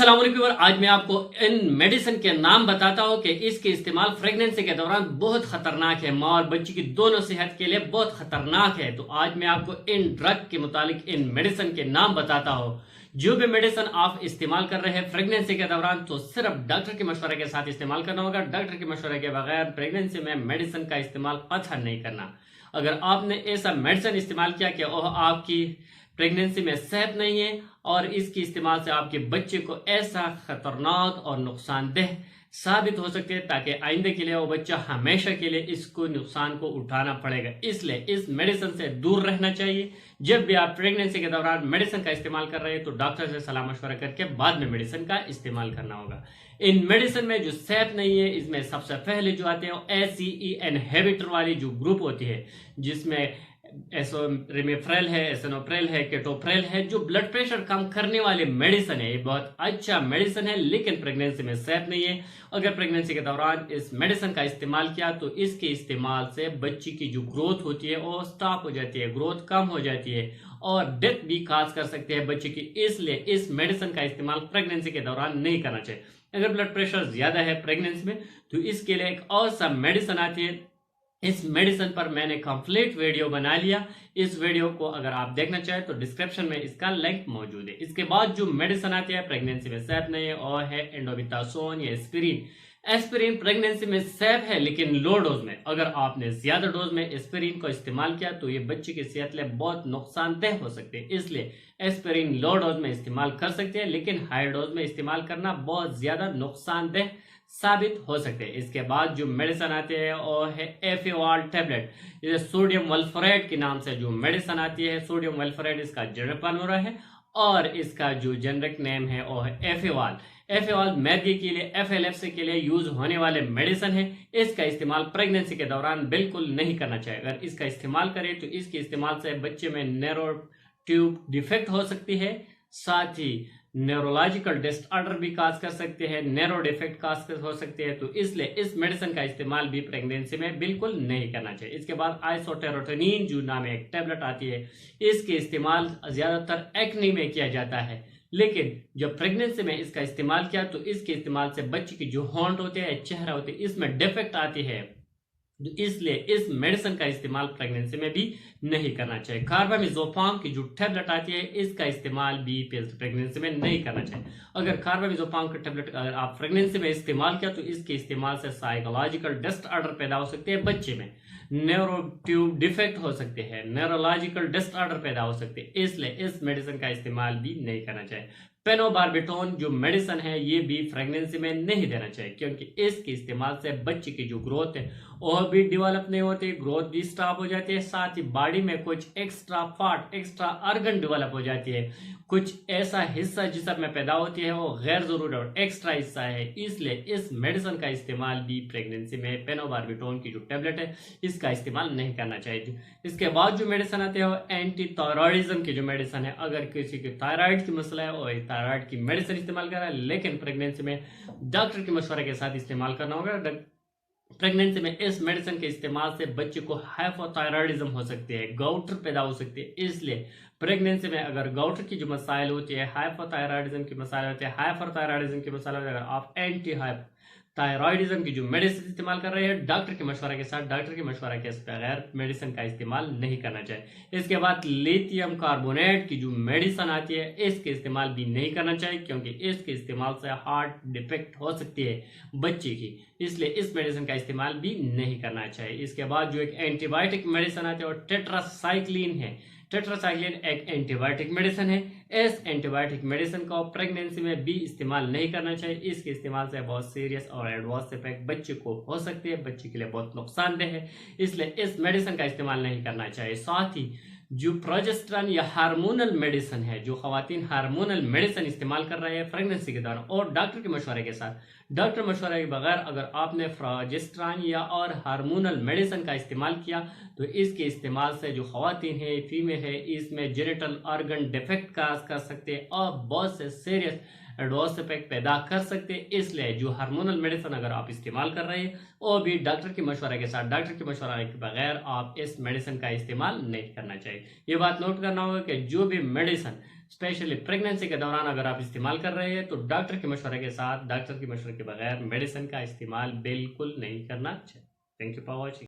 अस्सलाम वालेकुम। आज मैं आपको इन मेडिसिन के नाम बताता हूँ कि इसके इस्तेमाल प्रेगनेंसी के दौरान बहुत खतरनाक है, माँ और बच्ची की दोनों सेहत के लिए बहुत खतरनाक है। तो आज मैं आपको इन ड्रग के मुतालिक इन मेडिसिन के नाम बताता हूँ। जो भी मेडिसिन आप इस्तेमाल कर रहे हैं प्रेगनेंसी के दौरान तो सिर्फ डॉक्टर के मशवरे के साथ इस्तेमाल करना होगा। डॉक्टर के मशवरे के बगैर प्रेगनेंसी में मेडिसिन का इस्तेमाल कतई नहीं करना। अगर आपने ऐसा मेडिसिन इस्तेमाल किया कि वह आपकी प्रेगनेंसी में सेफ नहीं है और इसके इस्तेमाल से आपके बच्चे को ऐसा खतरनाक और नुकसानदेह साबित हो सकते हैं, ताकि आइंदे के लिए वो बच्चा हमेशा के लिए इसको नुकसान को उठाना पड़ेगा। इसलिए इस मेडिसिन से दूर रहना चाहिए। जब भी आप प्रेगनेंसी के दौरान मेडिसिन का इस्तेमाल कर रहे हैं तो डॉक्टर से सलाह मशवरा करके बाद में मेडिसिन का इस्तेमाल करना होगा। इन मेडिसिन में जो सेफ नहीं है, इसमें सबसे पहले जो आते हैं ACE इनहिबिटर वाली जो ग्रुप होती है, जिसमें एसोमेप्रिल है, एसोनोप्रिल है, केटोप्रिल है, जो ब्लड प्रेशर कम करने वाले मेडिसिन है। ये बहुत अच्छा मेडिसिन है, लेकिन प्रेगनेंसी में सेफ नहीं है। अगर प्रेगनेंसी के दौरान इस मेडिसिन का इस्तेमाल किया तो इसके इस्तेमाल से बच्ची की जो ग्रोथ होती है वो स्टॉप हो जाती है, ग्रोथ कम हो जाती है और डेथ भी काज कर सकते हैं बच्चे की। इसलिए इस मेडिसिन का इस्तेमाल प्रेगनेंसी के दौरान नहीं करना चाहिए। अगर ब्लड प्रेशर ज्यादा है प्रेगनेंसी में तो इसके लिए एक और सा मेडिसिन आती है। इस मेडिसिन पर मैंने कंप्लीट वीडियो बना लिया। इस वीडियो को अगर आप देखना चाहें तो डिस्क्रिप्शन में इसका लिंक मौजूद है। इसके बाद जो मेडिसिन आती है प्रेगनेंसी में सेफ नहीं है और है एंडोमेटासोन या एस्पिरिन। एस्पिरिन प्रेगनेंसी में सेफ है लेकिन लो डोज में। अगर आपने ज्यादा डोज में एस्पिरिन को इस्तेमाल किया तो ये बच्चे की सेहत लिए बहुत नुकसानदेह हो सकते हैं। इसलिए एस्पिरिन लो डोज में इस्तेमाल कर सकते हैं, लेकिन हाई डोज में इस्तेमाल करना बहुत ज्यादा नुकसानदेह साबित हो सकते हैं। इसके बाद जो मेडिसिन आते हैं वो है एफेवाल टैबलेट। ये सोडियम वल्फरेट के नाम से जो मेडिसिन आती है, सोडियम वल्फरेट इसका जेनरिक फॉर्मूला है और इसका जो जेनरिक नेम है वो है एफेवाल। एफेवाल मैगी के लिए, एफएलएफसी के लिए यूज होने वाले मेडिसिन है। इसका इस्तेमाल प्रेगनेंसी के दौरान बिल्कुल नहीं करना चाहिए। अगर इसका इस्तेमाल करें तो इसके इस्तेमाल से बच्चे में नैरो ट्यूब डिफेक्ट हो सकती है, साथ ही न्यूरोलॉजिकल डिसऑर्डर भी काज कर सकते हैं, नैरो डिफेक्ट काज हो सकते हैं। तो इसलिए इस मेडिसिन का इस्तेमाल भी प्रेगनेंसी में बिल्कुल नहीं करना चाहिए। इसके बाद आइसोटेरोटोनिन जो नाम एक टैबलेट आती है, इसके इस्तेमाल ज्यादातर एक्ने में किया जाता है, लेकिन जब प्रेगनेंसी में इसका इस्तेमाल किया तो इसके इस्तेमाल से बच्चे की जो होंठ होते हैं, चेहरा होते हैं, इसमें डिफेक्ट आती है। इसलिए इस मेडिसिन का इस्तेमाल प्रेगनेंसी में भी नहीं करना चाहिए। कार्बामेज़ोपाम की जो टैबलेट आती है, इसका इस्तेमाल भी प्रेगनेंसी में नहीं करना चाहिए। अगर कार्बामेज़ोपाम का टैबलेट अगर आप प्रेगनेंसी में इस्तेमाल किया तो इसके इस्तेमाल से साइकोलॉजिकल डिसऑर्डर पैदा हो सकते हैं बच्चे में, न्यूरो ट्यूब डिफेक्ट हो सकते हैं, न्यूरोलॉजिकल डिसऑर्डर पैदा हो सकते हैं। इसलिए इस मेडिसिन का इस्तेमाल भी नहीं करना चाहिए। पेनोबार्बिटोन जो मेडिसिन है ये भी प्रेगनेंसी में नहीं देना चाहिए, क्योंकि इसके इस्तेमाल से बच्चे की जो ग्रोथ है वह भी डेवलप नहीं होती, ग्रोथ भी स्टॉप हो जाती है। साथ ही बॉडी में कुछ extra part, extra organ develop हो जाती है, कुछ ऐसा हिस्सा जिसम में पैदा होती है वो गैर जरूरी और एक्स्ट्रा हिस्सा है। इसलिए इस मेडिसिन का इस्तेमाल भी प्रेगनेंसी में पेनोबार्बिटोन की जो टेबलेट है इसका इस्तेमाल नहीं करना चाहिए। इसके बाद जो मेडिसिन आते हैं वो एंटी थायराइडिज्म की जो मेडिसिन है। अगर किसी की थायराइड की मसला है और थायराइड की मेडिसिन इस्तेमाल कर रहा है, लेकिन प्रेगनेंसी में डॉक्टर के मशवरे के साथ इस्तेमाल करना होगा। प्रेगनेंसी में इस मेडिसिन के इस्तेमाल से बच्चे को हाइपोथायराइडिज्म हो सकती है, गाउटर पैदा हो सकती है। इसलिए प्रेगनेंसी में अगर गाउटर की जो मसाइल होती है, हाइपोथायराइडिज्म की मसाइल होती है, हाइपरथायराइडिज्म की मसाइल होती है, अगर आप एंटी थायराइडिज्म की जो मेडिसिन इस्तेमाल कर रहे हैं डॉक्टर के मशवरे के साथ, डॉक्टर के मशवरा के बगैर मेडिसिन का इस्तेमाल नहीं करना चाहिए। इसके बाद लिथियम कार्बोनेट की जो मेडिसिन आती है इसके इस्तेमाल भी नहीं करना चाहिए, क्योंकि इसके इस्तेमाल से हार्ट डिफेक्ट हो सकती है बच्चे की। इसलिए इस मेडिसिन का इस्तेमाल भी नहीं करना चाहिए। इसके बाद जो एक एंटीबायोटिक मेडिसिन आती है वो टेट्रासाइक्लिन है। टेट्रासाइक्लिन एक एंटीबायोटिक मेडिसिन है। इस एंटीबायोटिक मेडिसिन को प्रेगनेंसी में भी इस्तेमाल नहीं करना चाहिए। इसके इस्तेमाल से बहुत सीरियस और एडवर्स इफेक्ट बच्चे को हो सकती है, बच्चे के लिए बहुत नुकसानदेह है। इसलिए इस मेडिसिन का इस्तेमाल नहीं करना चाहिए। साथ ही जो प्रोजेस्टेरॉन या हार्मोनल मेडिसिन है, जो खवातीन हार्मोनल मेडिसिन इस्तेमाल कर रहे हैं प्रेगनेंसी के दौरान और डॉक्टर के मशवरे के साथ, डॉक्टर मशवरे के बगैर अगर आपने प्रोजेस्टेरॉन या और हार्मोनल मेडिसिन का इस्तेमाल किया तो इसके इस्तेमाल से जो खवातीन है, फीमेल है, इसमें जेनिटल ऑर्गन डिफेक्ट कर सकते हैं और बहुत से सीरियस एडवर्स इफेक्ट पैदा कर सकते हैं। इसलिए जो हार्मोनल मेडिसिन अगर आप इस्तेमाल कर रहे हैं और भी डॉक्टर के मशवरे के साथ, डॉक्टर के मशवरे के बगैर आप इस मेडिसिन का इस्तेमाल नहीं करना चाहिए। ये बात नोट करना होगा कि जो भी मेडिसिन स्पेशली प्रेगनेंसी के दौरान अगर आप इस्तेमाल कर रहे हैं तो डॉक्टर के मशवरे के साथ, डॉक्टर के मशवरे के बगैर मेडिसिन का इस्तेमाल बिल्कुल नहीं करना चाहिए। Thank you for watching.